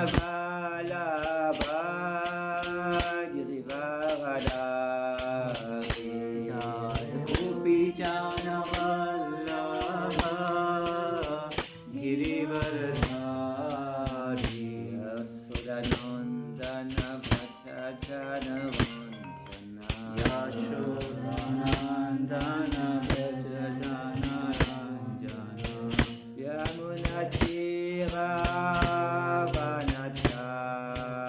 Vallabha Girivardhari Gopi Jana Vallabha Girivardhari Asuranandana Bhattacharya Vandana Yashodanandana Bhattacharya Ranjana Yamunatira Vanachara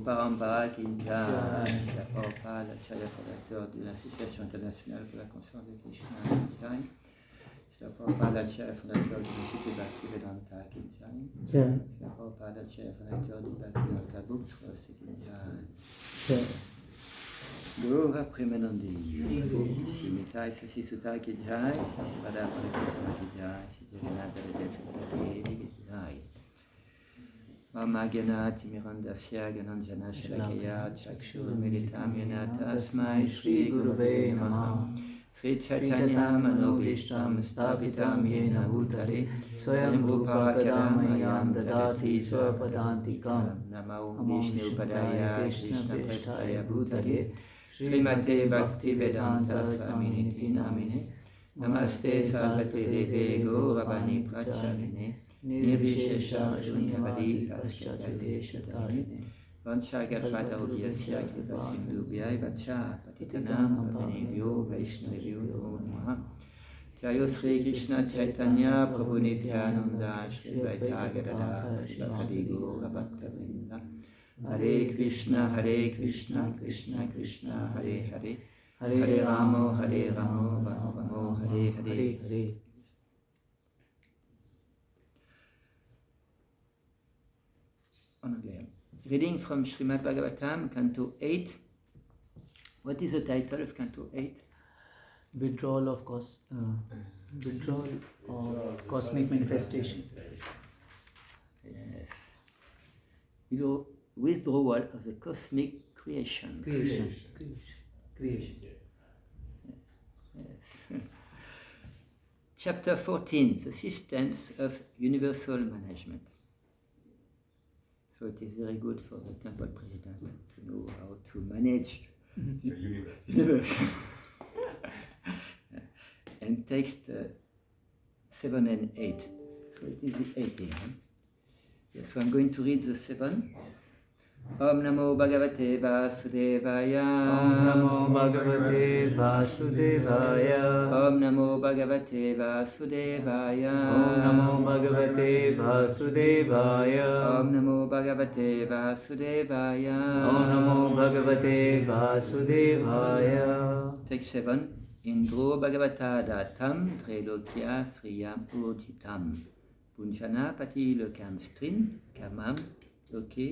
Parampara Kinjai, Shila Prabhupada, l'acharya fondateur de l'Association internationale pour la conscience de Krishna Kinjai, Shila Prabhupada, l'acharya fondateur de l'Institut Bhaktivedanta Kinjai, Shila Prabhupada, l'acharya fondateur du Bhaktivedanta Book Trust Kinjai. Guru Premanandi, Shimitai Sasi Sutai Kinjai, Shivada Parakasama Kinjai, Shijaganata Devi Kinjai. Mamagana Timirandasya Gananjana Shalakaya Chakshur Militam Yanata Asmai Shri Gurave Namaha Shri Chaitanya Manobhishtam Stapitam Yena Bhutale Swayam Rupa Kadamayam Dadati Swapadantikam Namo Vishnu Padaya Krishna Prasthaya Bhutale Srimate Bhakti Vedanta Swaminiti Namine Namaste Sarvate Deve Gauravani Pracharine Nirvishesha Shunyavadi Paschatadeshatarine Vanchagatpata Udyasya Kripa Sindhubhyai Vacha Patitanam Pavanebhyo Vaishnavyo Namaha Jaya Sri Krishna Chaitanya Prabhu Nityananda Shri Vaita Gadadhara Shri Gaura Bhaktavinda Hare Krishna Krishna Krishna Hare Hare Hare Ramo Ramo Ramo Hare Hare. En anglais. Reading from Srimad Bhagavatam, Canto 8. What is the title of Canto 8? Withdrawal of cosmic manifestation. Yes. Withdrawal of the cosmic creation. Creation. Yes. Chapter 14, the systems of universal management. So it is very good for the temple president to know how to manage the universe. And text 7 and 8. So it is the 8 here. Yes, so I'm going to read the 7. Om Namo Bhagavate Vasudevaya. Om Namo Bhagavate Vasudevaya. Om Namo Bhagavate Vasudevaya. Om Namo Bhagavate Vasudevaya. Om Namo Bhagavate Vasudevaya. Om Namo Bhagavate Vasudevaya. Text 7. Indro Bhagavata Datam Trilokya Sriyam Urjitam. Punchana Pati Lokam Strin Kamam Loke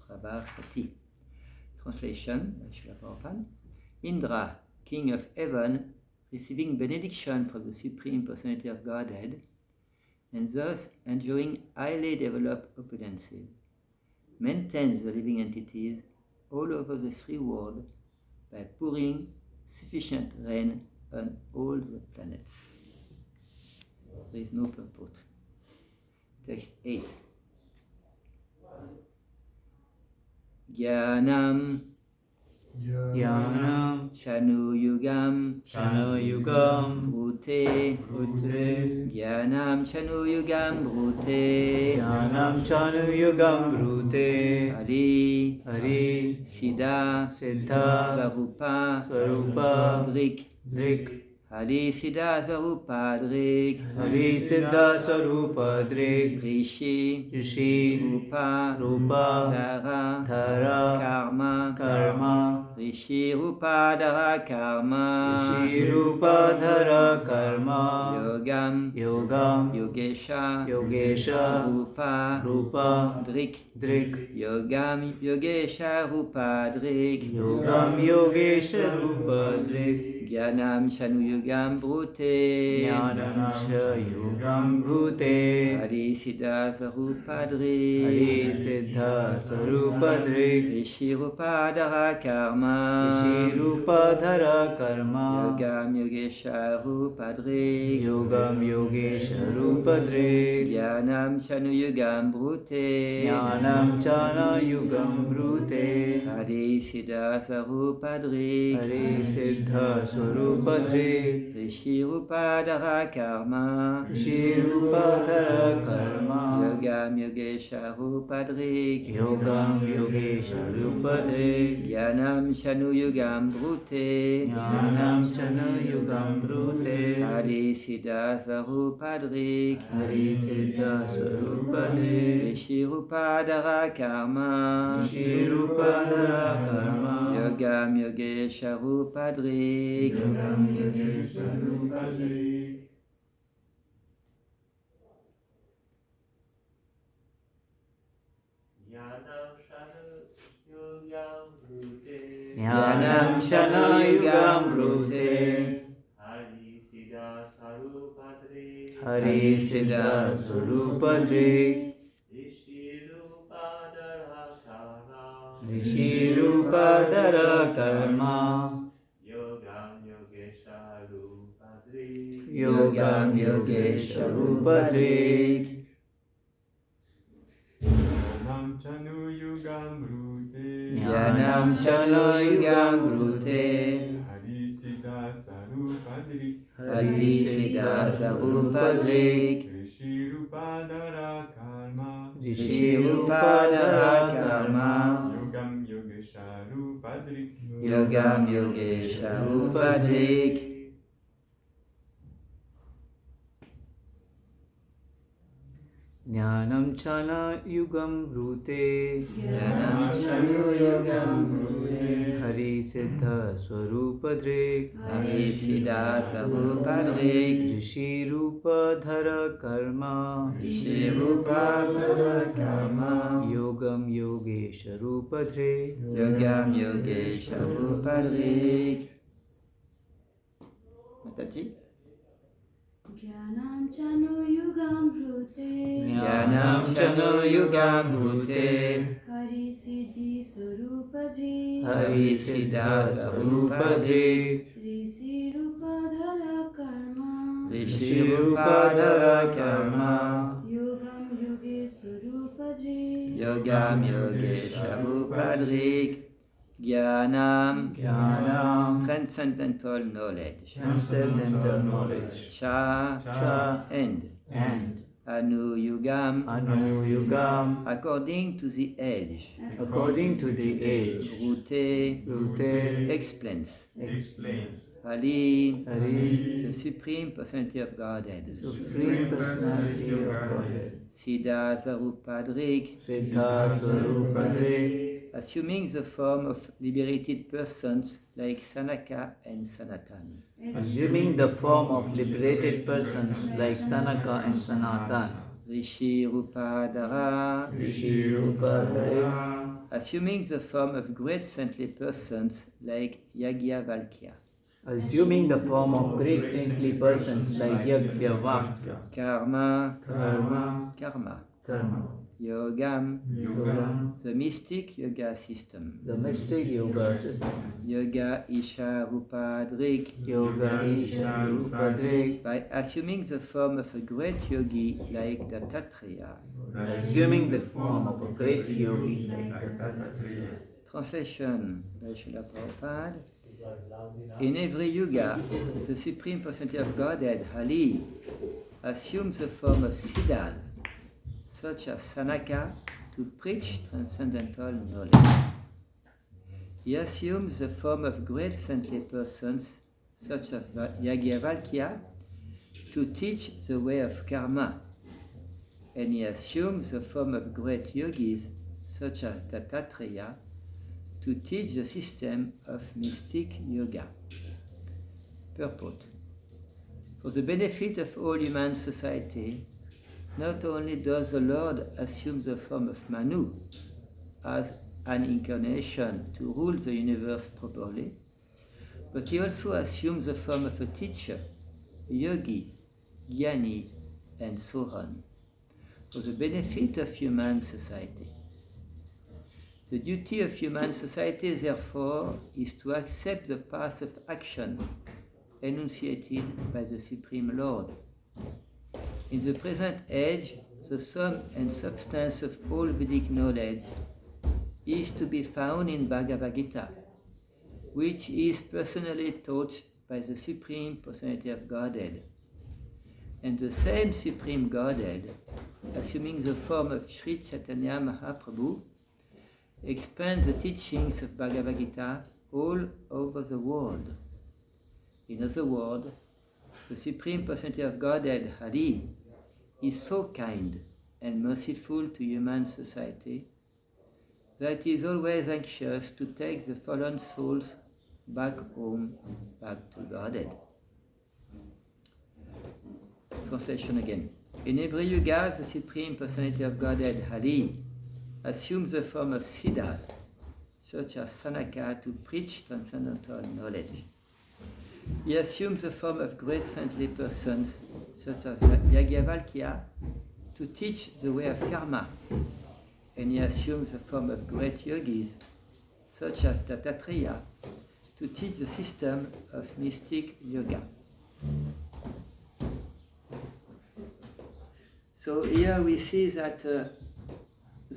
Prabharsati. Translation by Srila Prabhupada. Indra, king of heaven, receiving benediction from the Supreme Personality of Godhead, and thus enjoying highly developed opulences, maintains the living entities all over the three worlds by pouring sufficient rain on all the planets. There is no purport. Text 8. Jnanam Chanu Yugam Brute Jnanam Chanu Yugam Brute Hari Siddha Swarupa Drik Hari Siddha Swarupa Drik Rishi Rupa Dhara Karma Rishi Rupa Dhara Karma Yogam Yogesha Rupa Drik Yogam Yogesha Rupa Drik Jnanam Chanu Yugam Brute Hari Siddha Swarupa Drik Rishi Rupa Dhara Karma Yogam Yogesha Rupa Drik Jnanam Chanu Yugam Brute Hari Siddha Swarupadrik, Hari Siddha Swarupadrik, Rishi Rupadara Karma, Rishi Rupadara Karma, Yogam Yogesha Rupadrik, Yogam Yogesha Rupadrik, Jnanam Shanu Yugam Brute, Jnanam Chana Yugam Brute, Hari Siddha Swarupadrik, Hari Siddha Swarupadrik, Rishi Rupadara Karma, Rishi Rupadara Karma, Yogam Yogesha Rupadrik, Yogam Yogesha Rupadrik, Jnanam Shana Yugam Brute, Hari Siddha Swarupadrik, Rishi Rupadara Karma, Yogam Yogesha Rupadrik, Jnanam Chanu Yugam Brute, Jnanam Chana Yugam Brute, Hari Siddha Swarupadrik, Hari Siddha Swarupadrik, Rishi Rupadara Karma, Rishi Rupadara Karma, Yogam Yogesha Rupadrik, Yogam Yogesha Rupadrik, Jnanam Chana Yugam Brute, Jnanam Shanu Yugam Brute, Hari Siddha Swarupadrik, Hari Siddha Swarupadrik, Rishi Rupadara Karma, Rishi Rupadara Karma, Yogam Yogesha Rupadrik, Yogam Yogesha Rupadrik. Mataji? Jnanam Chanu Yugam Brute, Jnanam Shanu Yugam Brute, Hari Siddhi Swarupadrik, Hari Siddha Swarupadrik, Rishi Rupadara Karma, Rishi Rupadara Karma, Yogam Yogesha Rupadrik, Yogam Yogesha Rupadrik, Jnanam, Jnanam, transcendental knowledge, transcendental knowledge, Cha, and and Anu Yugam, Anu Yugam, according to the age, according to the age, Brute Brute explains, explains, Hari, Hari, the Supreme Personality of Godhead, Supreme Personality of Godhead, Siddha Swarupadrik, Siddha Swarupadrik, assuming the form of liberated persons like Sanaka and Sanatan. assuming the form of liberated persons like Sanaka and Sanatan, Rishi Rupadara, Rishi Rupadrik, assuming the form of great saintly persons like Yajnavalkya, assuming the form of great saintly persons like Yajnavalkya, Karma, Karma, Karma, Yogam, Yogam, the mystic yoga system, the mystic yoga system, Yoga Isha Rupadrik, Yoga Isha Rupadrik, by assuming the form of a great yogi like Dattatreya. assuming the form of a great yogi like Dattatreya. Translation by Srila Prabhupada. In every yuga, the Supreme Personality of Godhead, Hari, assumes the form of siddhas, such as Sanaka, to preach transcendental knowledge. He assumes the form of great saintly persons, such as Yajnavalkya, to teach the way of karma, and he assumes the form of great yogis, such as Dattatreya, to teach the system of mystic yoga. Purport. For the benefit of all human society, not only does the Lord assume the form of Manu as an incarnation to rule the universe properly, but he also assumes the form of a teacher, a yogi, jnani, and so on, for the benefit of human society. The duty of human society, therefore, is to accept the path of action enunciated by the Supreme Lord. In the present age, the sum and substance of all Vedic knowledge is to be found in Bhagavad Gita, which is personally taught by the Supreme Personality of Godhead. And the same Supreme Godhead, assuming the form of Sri Chaitanya Mahaprabhu, expands the teachings of Bhagavad Gita all over the world. In other words, the Supreme Personality of Godhead, Hari, is so kind and merciful to human society that he is always anxious to take the fallen souls back home, back to Godhead. Translation again. In every yuga, the Supreme Personality of Godhead, Hari, assumes the form of Siddhas, such as Sanaka, to preach transcendental knowledge. He assumes the form of great saintly persons, such as Yajnavalkya, to teach the way of karma. And he assumes the form of great yogis, such as Dattatreya, to teach the system of mystic yoga. So here we see that the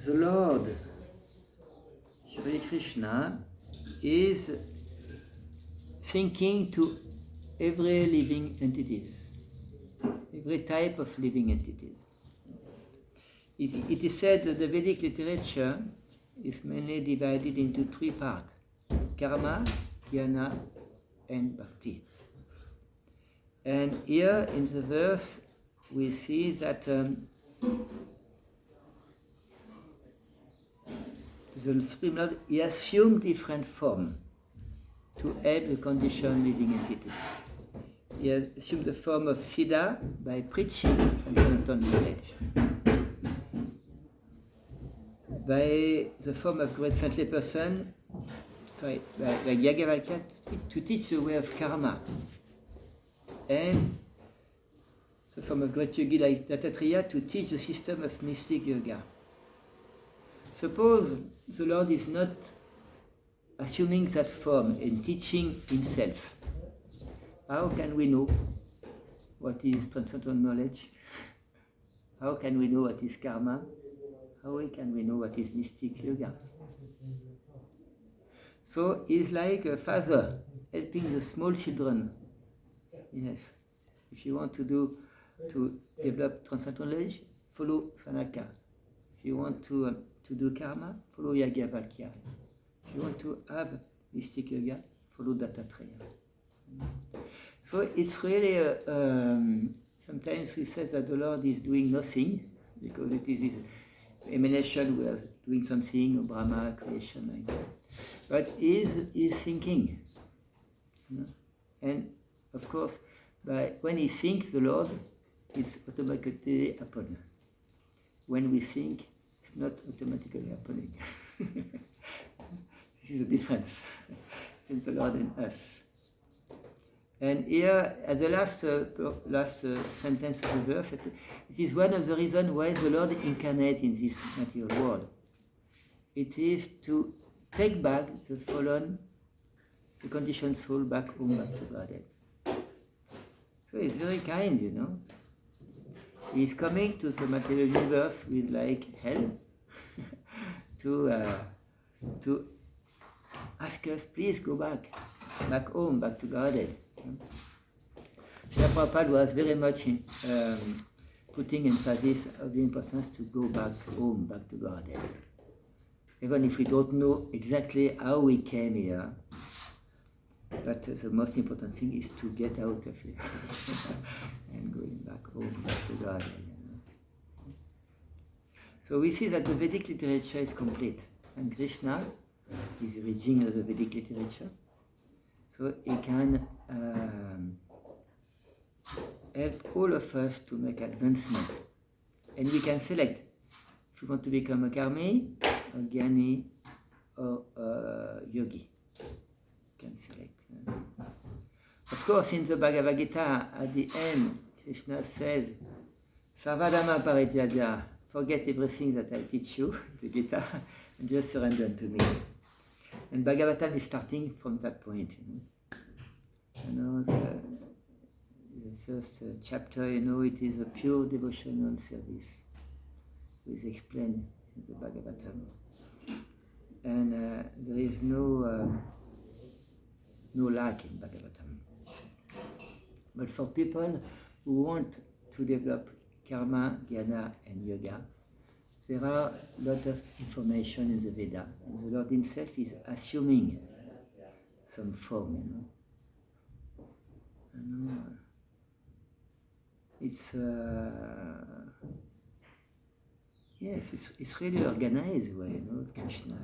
Lord, Shri Krishna, is thinking to every living entities, every type of living entities. It is said that the Vedic literature is mainly divided into three parts: karma, jnana, and bhakti. And here in the verse we see that the Supreme Lord, he assumed different form to help the conditioned living entities. He assumed the form of Siddha by preaching transcendental knowledge. By the form of great saintly person, by Yajnavalkya, to teach the way of karma. And the form of great yogi like Dattatreya to teach the system of mystic yoga. Suppose the Lord is not assuming that form and teaching himself. How can we know what is transcendental knowledge? How can we know what is karma? How can we know what is mystic yoga? So he's like a father helping the small children. Yes. If you want to develop transcendental knowledge, follow Sanaka. If you want to do karma, follow Yajnavalkya. If you want to have mystic yoga, follow Dattatreya. So it's really, sometimes we say that the Lord is doing nothing, because it is his emanation, we are doing something, Brahma, creation, like that. But he is thinking. And of course, when he thinks, the Lord is automatically happening. When we think, it's not automatically happening. This is the difference between the Lord and us. And here, at the last sentence of the verse, it is one of the reasons why the Lord incarnates in this material world. It is to take back the fallen, the conditioned soul back home, back to Godhead. So he's very kind, you know. He's coming to the material universe with like hell to ask us, please go back home, back to Godhead. Srila Prabhupada was very much putting emphasis on the importance to go back home, back to Godhead. Even if we don't know exactly how we came here, but the most important thing is to get out of here and going back home, back to Godhead. So we see that the Vedic literature is complete, and Krishna is reading the Vedic literature, so he can help all of us to make advancement. And we can select if we want to become a karmi, a jnani, or a yogi. We can select. Of course, in the Bhagavad Gita, at the end, Krishna says, Sarvadhamma parityaja, forget everything that I teach you, the Gita, and just surrender to me. And Bhagavatam is starting from that point. The first chapter, it is a pure devotional service, which is explained in the Bhagavatam. and there is no lack in Bhagavatam. But for people who want to develop karma, jnana, and yoga, there are a lot of information in the Veda, and the Lord Himself is assuming some form, It's yes, it's really organized way, Krishna.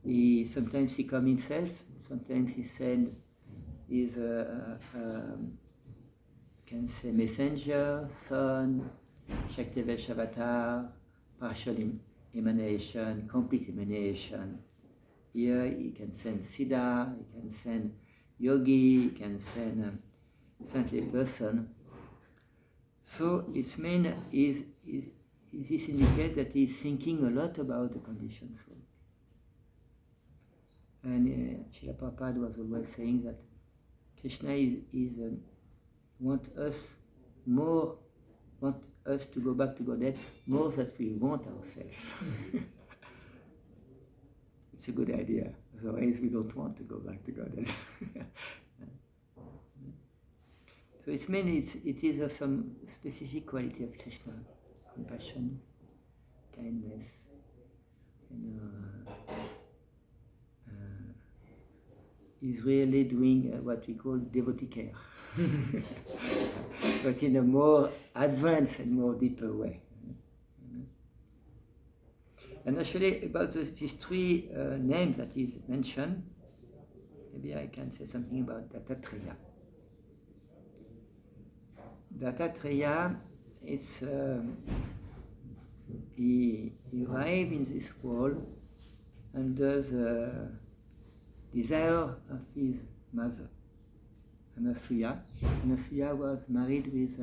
He sometimes he comes himself, sometimes he send his can say messenger, son, Shaktivesh avatar, partial emanation, complete emanation. Here he can send Siddha, he can send yogi, he can send saintly person. So its main is this indicates that he is thinking a lot about the conditioned soul. And Srila Prabhupada was always saying that Krishna want us to go back to Godhead more than we want ourselves. It's a good idea. Otherwise, we don't want to go back to Godhead. So it is some specific quality of Krishna: compassion, kindness, is really doing what we call devotee care, but in a more advanced and more deeper way. And actually, about these three names that is mentioned, maybe I can say something about Dattatreya. Dattatreya, it's he arrived in this world under the desire of his mother, Anasuya. Anasuya was married with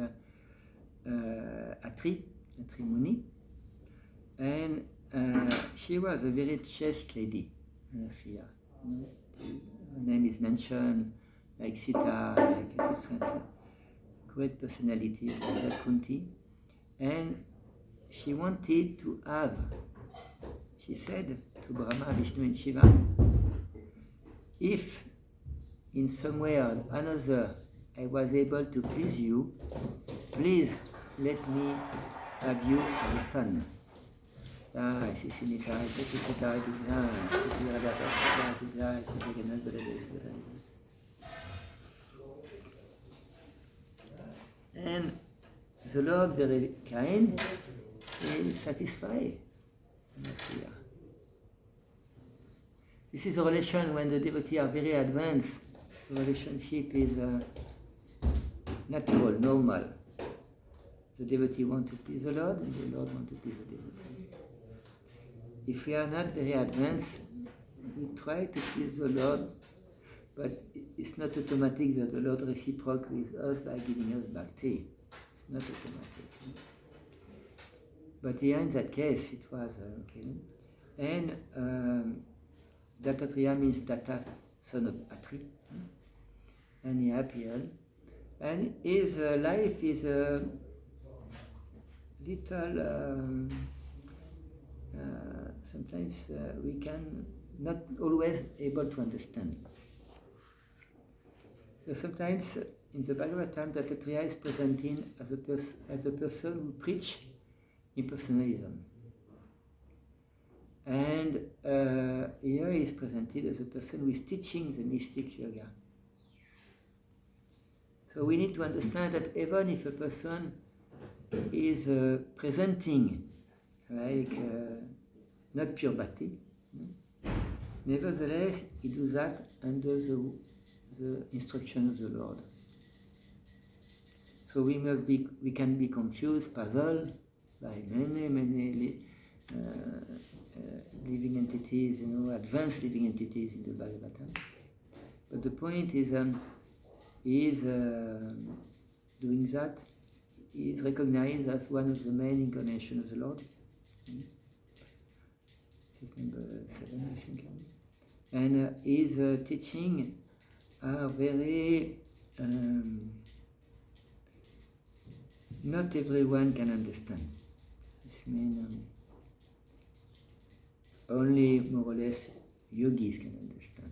Atri Muni, and she was a very chaste lady, Anasuya. Her name is mentioned like Sita, like a different great personality like Kunti, and she wanted to have, she said to Brahma, Vishnu and Shiva, if in some way or another I was able to please you, please let me have you as a son. And the Lord, very kind, will satisfy. This is a relation when the devotees are very advanced. The relationship is natural, normal. The devotee wants to please the Lord, and the Lord wants to please the devotee. If we are not very advanced, we try to please the Lord, but it's not automatic that the Lord reciprocates with us by giving us bhakti. It's not automatic. But here in that case, it was okay. And Dattatreya means Datta, son of Atri, and he appeared. And his life is a little, sometimes we can not always able to understand. So sometimes in the Bhagavatam, Dattatreya is presented as a person who preaches impersonalism. And here he is presented as a person who is teaching the mystic yoga. So we need to understand that even if a person is presenting like not pure bhakti, nevertheless he does that under the instruction of the Lord. So we can be confused, puzzled by many living entities, advanced living entities in the Bhagavatam. But the point is, he is doing that. He is recognized as one of the main incarnations of the Lord. This is number 7, I think. And his teaching are very not everyone can understand. This means only more or less yogis can understand,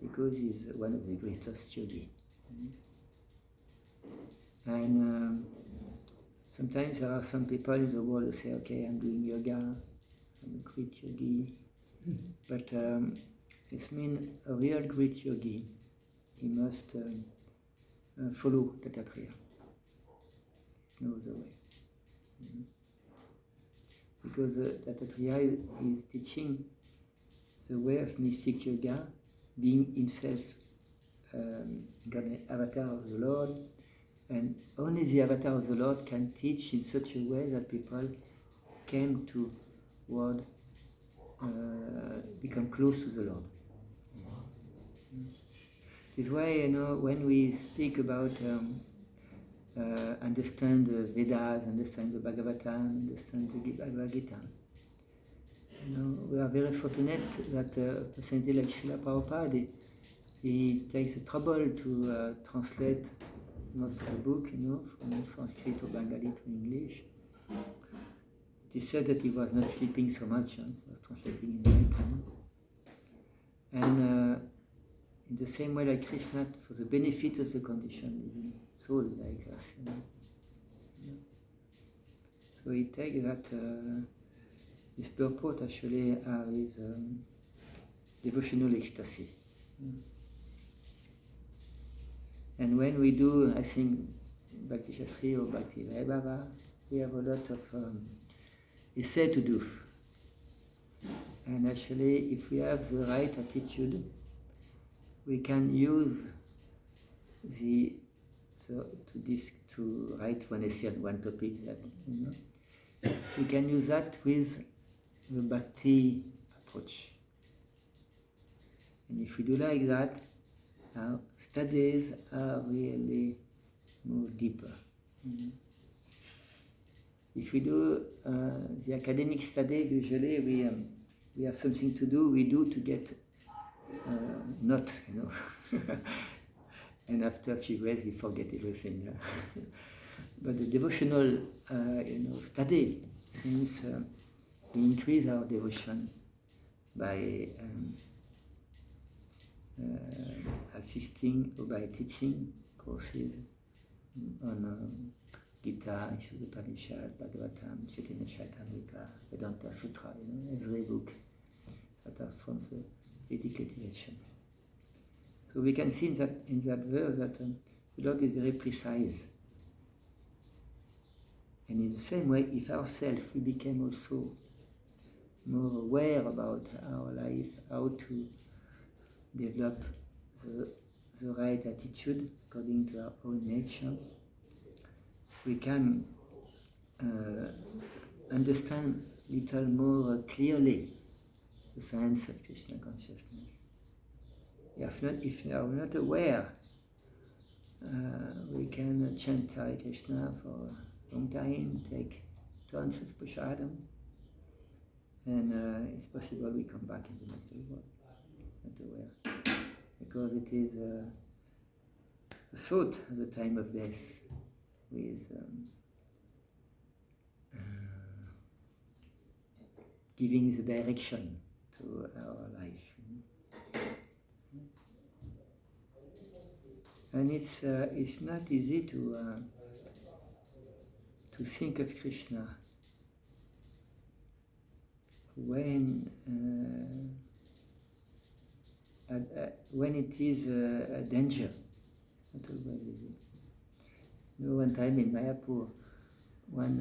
because he's one of the greatest yogis. And sometimes there are some people in the world who say, okay, I'm doing yoga, I'm a great yogi, but this means a real great yogi, he must follow Dattatreya. No other way. Because Dattatreya is teaching the way of mystic yoga, being himself an avatar of the Lord, and only the avatar of the Lord can teach in such a way that people came toward become close to the Lord. This is why, when we speak about understand the Vedas, understand the Bhagavatam, understand the Bhagavad Gita, we are very fortunate that a personality like Srila Prabhupada, he takes the trouble to translate most of the book, from Sanskrit to Bengali to English. It is said that he was not sleeping so much, he was translating in the night time. And in the same way like Krishna, for the benefit of the conditioned living soul like us. So he takes that, his purport actually is devotional ecstasy. And when we do, I think, Bhakti Shastri or Bhakti Vaibhava, we have a lot of essay to do. And actually, if we have the right attitude, we can use to write one essay on one topic. That we can use that with the Bhakti approach. And if we do like that, our studies are really more deeper. If we do the academic study, usually we have something to do. We do to get not, and after a few days we forget everything. But the devotional, study means we increase our devotion by assisting or by teaching courses on Gita, Upanishad, Bhagavatam, Chaitanya Charitamrita, Vedanta Sutra, every book that are from the Vedic tradition. So we can see in that verse that the Lord is very precise. And in the same way, if ourselves we became also more aware about our life, how to develop the right attitude according to our own nature, we can understand little more clearly the science of Krishna consciousness. If we are not aware, we can chant Hare Krishna for a long time, take tons of prasadam, and it's possible we come back in the material world, not aware. Because it is a thought at the time of death with giving the direction to our life. And it's not easy to think of Krishna when it is a danger. Not always easy. One time in Mayapur, when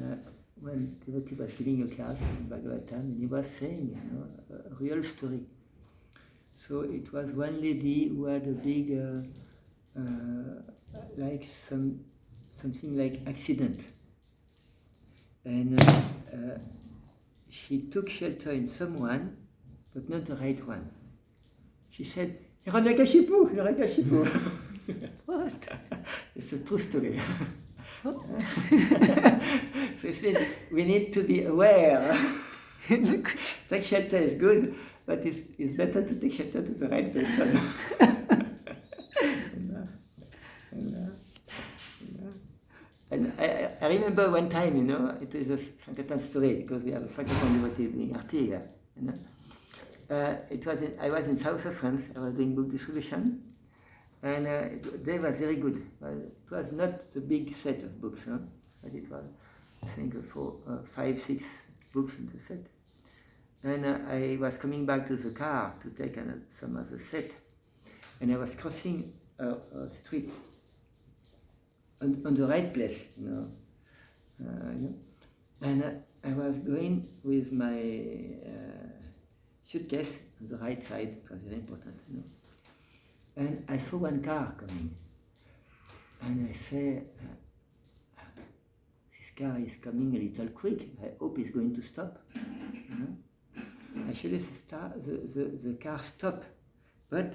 devotee was giving a class in Bhagavatam, and he was saying, a real story. So it was one lady who had a big, like something like accident, and she took shelter in someone, but not the right one. She said, "Hiranyakashipu, Hiranyakashipu." What? It's a true story. So he said, we need to be aware. Take shelter is good, but it's better to take shelter to the right person. And I remember one time, it is a Sankirtan story, because we have a Sankirtan devotee being Arti here, I was in south of France. I was doing book distribution, and they was very good. Well, it was not the big set of books, but it was, I think, 5, 6 books in the set. And I was coming back to the car to take some of the set, and I was crossing a street on the right place, and I was going with my suitcase on the right side. It was very important, and I saw one car coming, and I say, this car is coming a little quick. I hope it's going to stop. Actually, the car stopped, but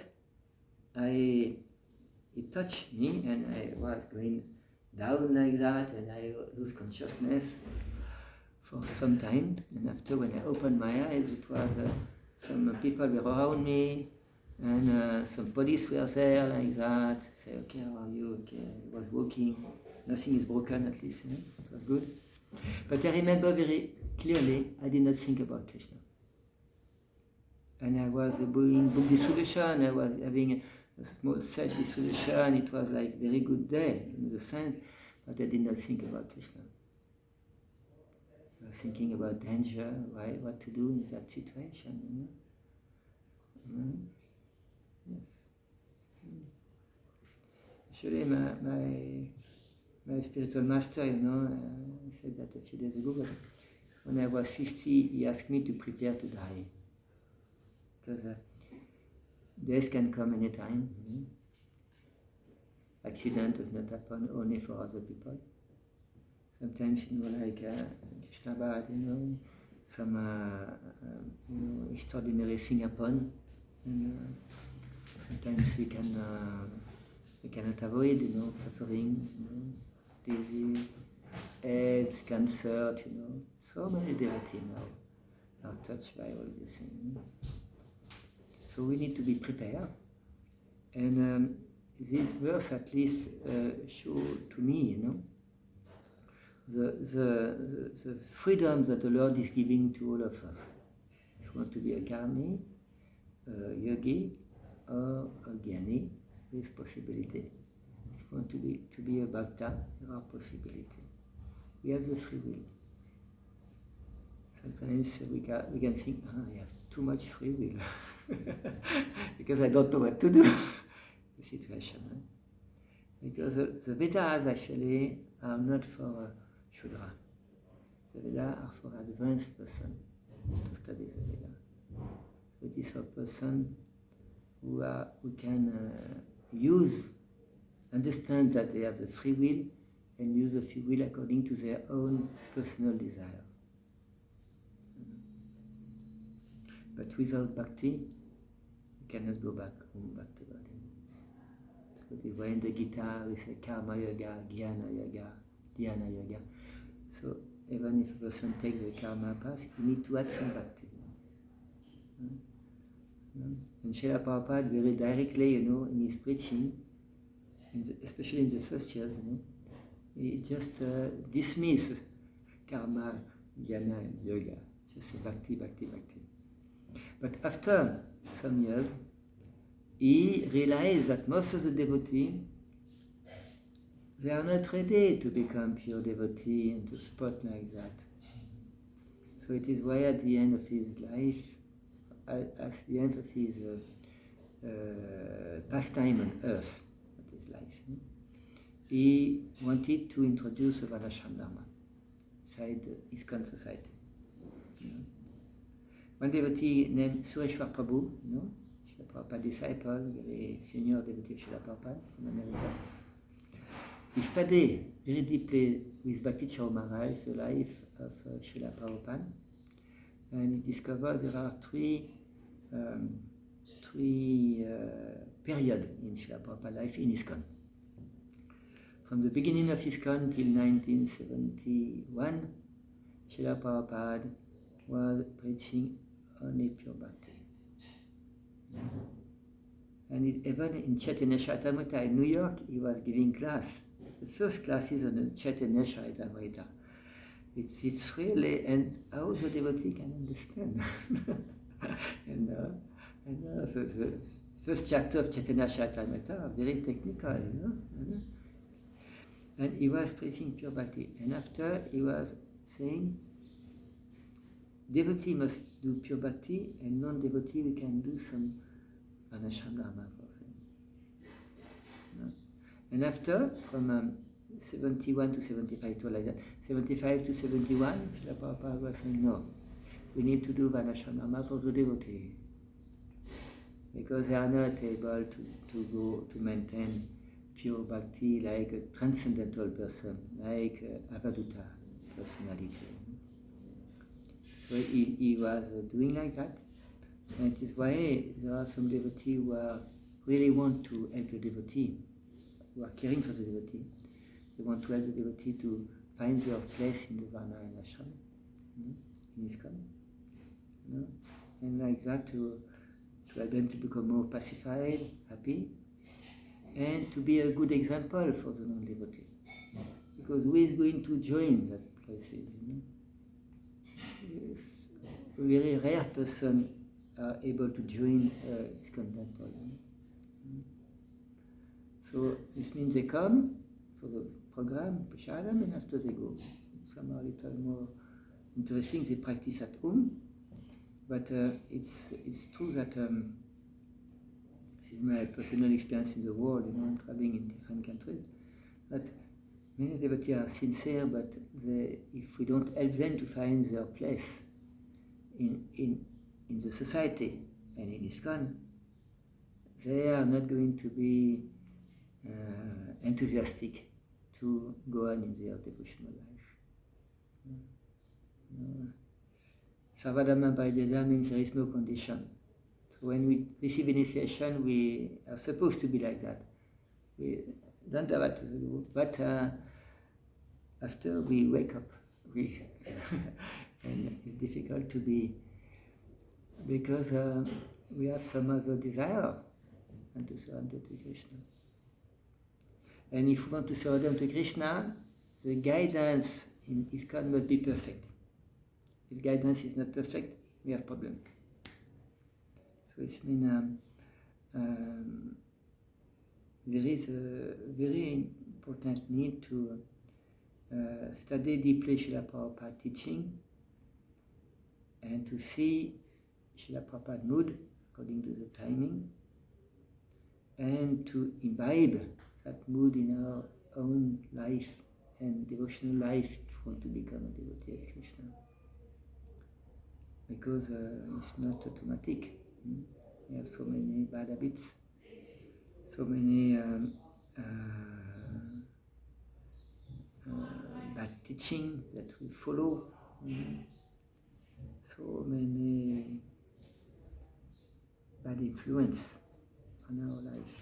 it touched me, and I was going down like that, and I lose consciousness for some time. And after, when I opened my eyes, it was some people were around me, and some police were there like that. Say, okay, how are you? Okay, I was walking. Nothing is broken, at least. It was good. But I remember very clearly, I did not think about Krishna. And I was doing book distribution. I was having a small set distribution. It was like very good day in the sense, but I did not think about Krishna. I was thinking about danger, what to do in that situation. Yes. Actually, my spiritual master, he said that a few days ago. But when I was 50, he asked me to prepare to die. Because death can come anytime. Accident does not happen only for other people. Sometimes, like Krishna Bharat, some extraordinary thing happen, and sometimes we cannot avoid, suffering, disease, AIDS, cancer, so many devotees now are touched by all these things. So we need to be prepared, and this verse at least show to me, the freedom that the Lord is giving to all of us. If you want to be a karmi, a yogi, or a jnani, there is possibility. If you want to be a bhakta, there are possibilities. We have the free will. Sometimes we can think, I have too much free will because I don't know what to do. The situation. Because the Vedas actually are not for Shudra. The Vedas are for advanced person to study the Vedas. So it is for person who can understand that they have the free will and use the free will according to their own personal desire. But without bhakti, you cannot go back to God. So this is why in the Gita we say karma yoga, jnana yoga, dhyana yoga. So even if a person takes the karma path, you need to add some bhakti. And Srila Prabhupada very directly, in his preaching, especially in the first years, he just dismisses karma, jnana, and yoga. Just say bhakti, bhakti, bhakti. But after some years, he realized that most of the devotees, they are not ready to become pure devotee and to spot like that. So it is why at the end of his life, at the end of his pastime on earth, that is life, he wanted to introduce a Varnashram Dharma inside his ISKCON society. One devotee named Sureshwar Prabhu, Srila Prabhupada disciple, very senior devotee of Srila Prabhupada from America. He studied very deeply with Bhakti Charu Maharaj the life of Srila Prabhupada, and he discovered there are three periods in Srila Prabhupada's life in ISKCON. From the beginning of ISKCON till 1971, Srila Prabhupada was preaching only pure bhakti. And even in Chaitanya Charitamrita in New York, he was giving class. The first class is on the Chaitanya Charitamrita. It's really, and how the devotee can understand. The first chapter of Chaitanya Charitamrita, very technical, and he was preaching pure bhakti. And after he was saying, devotee must do pure bhakti, and non-devotee we can do some Varnashram Dharma for them. And after, from 71 to 75, like that, 75 to 71, Srila Prabhupada was saying, no, we need to do Varnashram Dharma for the devotee, because they are not able to go to maintain pure bhakti like a transcendental person, like Avaduta personality. So he was doing like that, and it is why there are some devotees who really want to help the devotee, who are caring for the devotee. They want to help the devotee to find their place in the Varna and Ashram, in ISKCON, and like that to help them to become more pacified, happy, and to be a good example for the non-devotee. Because who is going to join that places? Yes, a very rare person are able to join ISKCON temple. So this means they come for the program, Prashadam, and after they go. Some are a little more interesting, they practice at home. But it's true that this is my personal experience in the world, traveling in different countries, that many devotees are sincere, but if we don't help them to find their place in the society and in ISKCON, they are not going to be enthusiastic to go on in their devotional life. Sarvadhamma Parijaya means there is no condition. So when we receive initiation, we are supposed to be like that. We don't have what to do, but after we wake up, and it's difficult to be, because we have some other desire and to surrender to Krishna. And if we want to surrender to Krishna, the guidance in ISKCON must be perfect. If guidance is not perfect, we have problem. So it means there is a very important need to study deeply Srila Prabhupada teaching and to see Srila Prabhupada mood according to the timing, and to imbibe that mood in our own life and devotional life if we want to become a devotee of Krishna. Because it's not automatic. We have so many bad habits, so many bad teaching that we follow, so many bad influence on our life.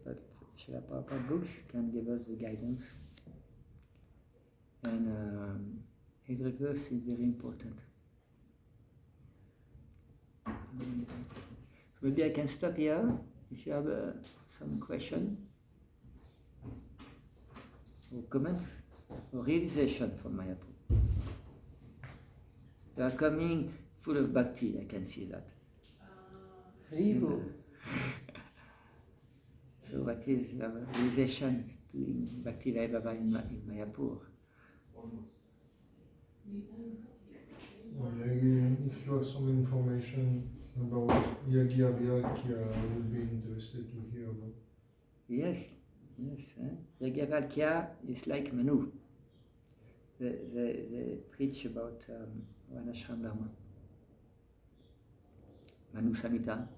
But Srila Prabhupada books can give us the guidance, and every verse is very important. So maybe I can stop here if you have some question or comments or realization from Mayapur. They are coming full of bhakti, I can see that. Prabhu. So what is our realization doing Bhakti Vaibhava in Mayapur? If you have some information about Yagya Vyakya, I would be interested to hear about. Yes. Yajnavalkya is like Manu. They preach about Varnashram Dharma. Manu Samhita.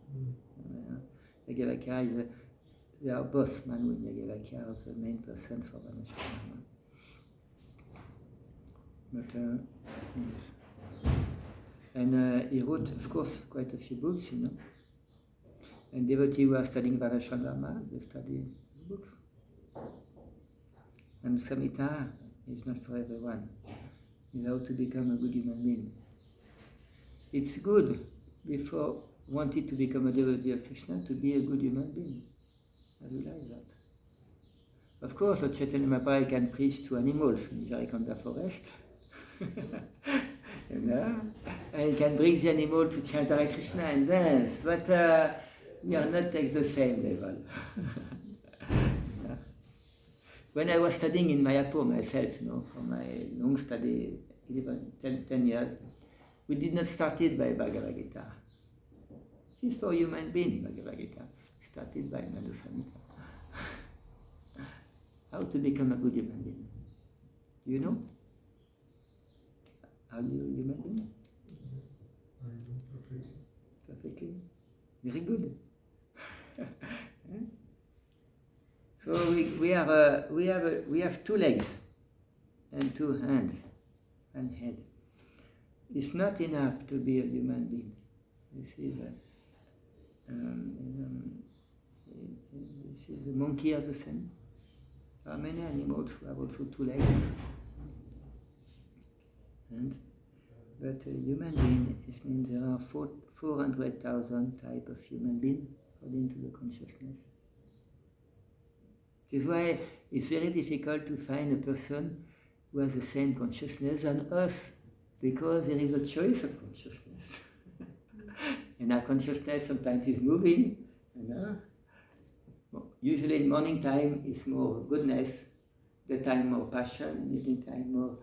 Yajnavalkya is they are both. Manu and Yajnavalkya are the main person for Varnashram Dharma. But yes. And he wrote, of course, quite a few books, And devotees who are studying Varnashram Dharma, they study books. And Samhita is not for everyone. It's how to become a good human being. It's good, before wanting to become a devotee of Krishna, to be a good human being. I realize that. Of course, Chaitanya Mahaprabhu can preach to animals in Jharkhand forest. You know? And you can bring the animal to chant Hare Krishna and dance, but we are not at the same level. Yeah. When I was studying in Mayapur myself, for my long study, 10 years, we did not start it by Bhagavad Gita. This is for human being, Bhagavad Gita. Started by Madhu Samhita. How to become a good human being. You know? Are you a human being? I know perfectly. Perfectly. Very good. So we have 2 legs and 2 hands and head. It's not enough to be a human being. This is the monkey has the same. There are many animals who have also 2 legs. But a human being, it means there are 400,000 types of human beings according to the consciousness. This is why it's very difficult to find a person who has the same consciousness as us, because there is a choice of consciousness. And our consciousness sometimes is moving, usually in morning time is more goodness, the time more passion, and evening time more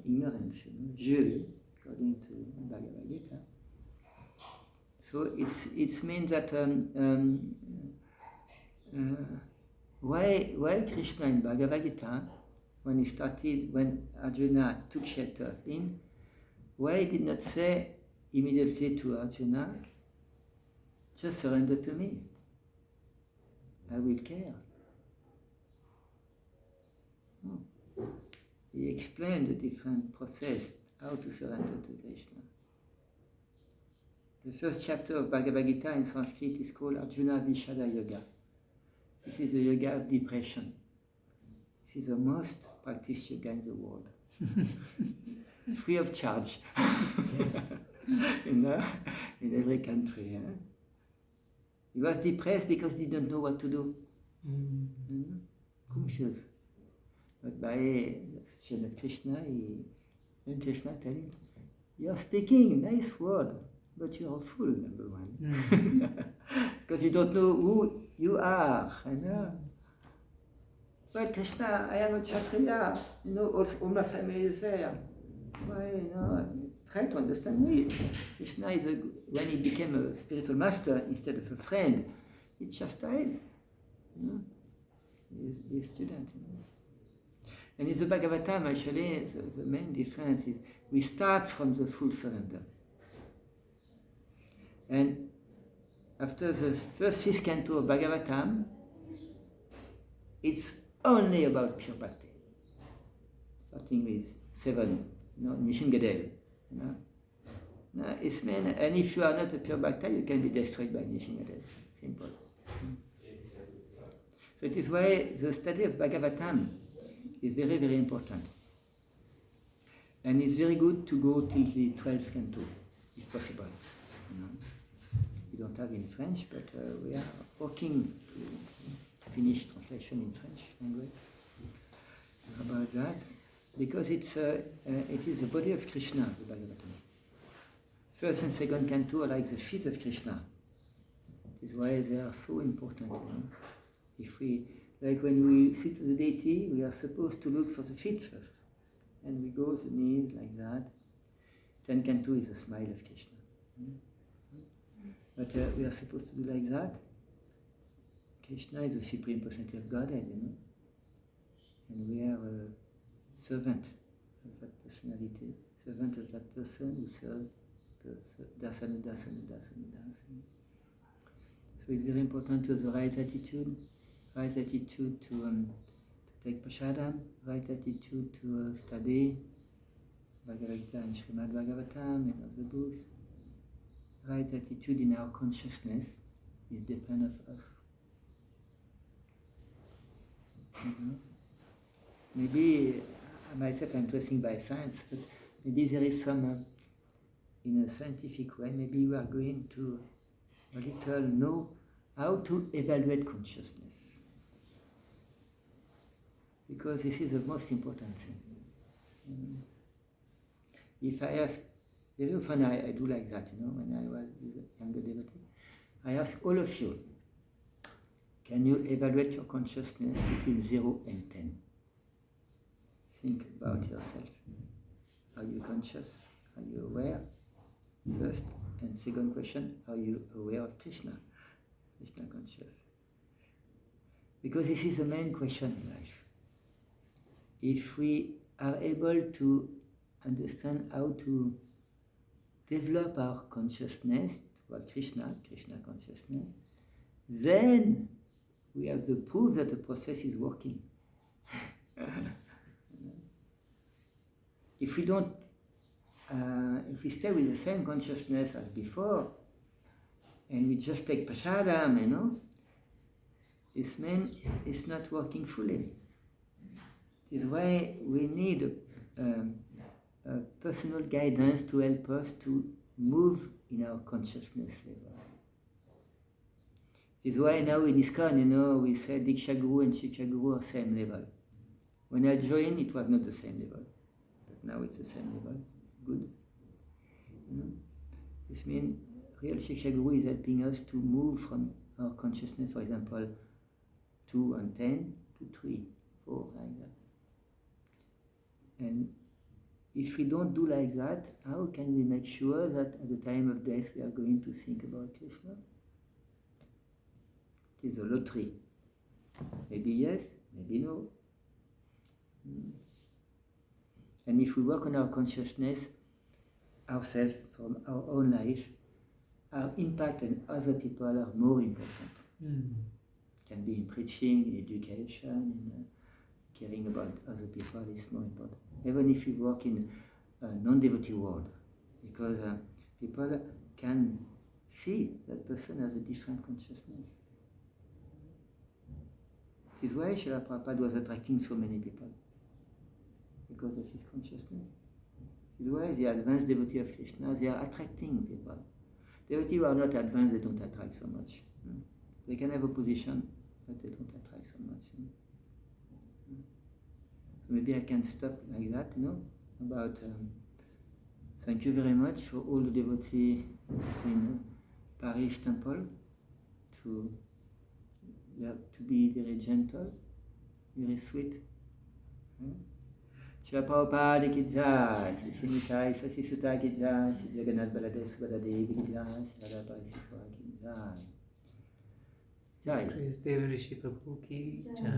ignorance, usually, according to Bhagavad Gita. So it means that why Krishna in Bhagavad Gita, when Arjuna took shelter of him, why he did not say immediately to Arjuna, just surrender to me, I will care. No. He explained the different process, how to surrender to Krishna. The first chapter of Bhagavad Gita in Sanskrit is called Arjuna Vishada Yoga. This is the yoga of depression. This is the most practiced yoga in the world. Free of charge. In every country. He was depressed because he didn't know what to do. Confused. But by the suggestion of Krishna, and Krishna tell him, you're speaking nice word, but you're a fool, number one. Because you don't know who you are. But Krishna, I am a Kshatriya. All my family is there. Why, try to understand me. Krishna when he became a spiritual master instead of a friend, he chastised his student. And in the Bhagavatam, actually, the main difference is we start from the full surrender. And after the first 6 canto of Bhagavatam, it's only about pure bhakti. Starting with 7, Nishingadel. It's mean, and if you are not a pure bhakta, you can be destroyed by Nishingadel. Simple. So it is why the study of Bhagavatam is very, very important. And it's very good to go till the 12th canto, if possible. We don't have in French, but we are working to finish translation in French language about that, because it is the body of Krishna, the Bhagavatam. First and second canto are like the feet of Krishna. This is why they are so important. If we, like when we sit to the deity, we are supposed to look for the feet first, and we go to the knees like that. Then canto is the smile of Krishna. But we are supposed to do like that. Krishna is the supreme personality of Godhead, and we are a servant of that personality, servant of that person who serves dasana. So it's very important to have the right attitude to take prasadam, right attitude to study Bhagavad Gita and Srimad Bhagavatam and other books. Right attitude in our consciousness is depend of us. Maybe myself I'm interested by science, but maybe there is some, in a scientific way, maybe we are going to a little know how to evaluate consciousness. Because this is the most important thing. if I ask, very often I do like that, when I was with a younger devotee, I ask all of you, can you evaluate your consciousness between 0 and 10? Think about yourself. Are you conscious? Are you aware? First. And second question, are you aware of Krishna? Krishna conscious. Because this is the main question in life. If we are able to understand how to develop our consciousness toward Krishna consciousness, then we have the proof that the process is working. If we don't, if we stay with the same consciousness as before, and we just take prasadam, this means it's not working fully. This is why we need a personal guidance to help us to move in our consciousness level. This is why now in ISKCON, we say Diksha Guru and Shiksha Guru are same level. When I joined, it was not the same level. But now it's the same level. Good. This means real Shiksha Guru is helping us to move from our consciousness, for example, 2 and 10 to 3, 4, like that. And if we don't do like that, how can we make sure that at the time of death we are going to think about Krishna? It is a lottery. Maybe yes, maybe no. And if we work on our consciousness, ourselves, from our own life, our impact on other people are more important. Can be in preaching, in education, in caring about other people is more important. Even if you work in a non-devotee world, because people can see that person has a different consciousness. This is why Srila Prabhupada was attracting so many people, because of his consciousness. This is why the advanced devotee of Krishna, they are attracting people. Devotees who are not advanced, they don't attract so much. They can have a position, but they don't attract so much. So maybe I can stop like that, about thank you very much for all the devotees in Paris temple to be very gentle, very sweet. Srila Prabhupada ki jai, Shri Nitai Sasi Sutta ki jai, Shri Jagannath Baladev Subhadadev ki jai, Shri Radha Parasiswara ki jai. Jai. Praise Devarishi Prabhu ki jai.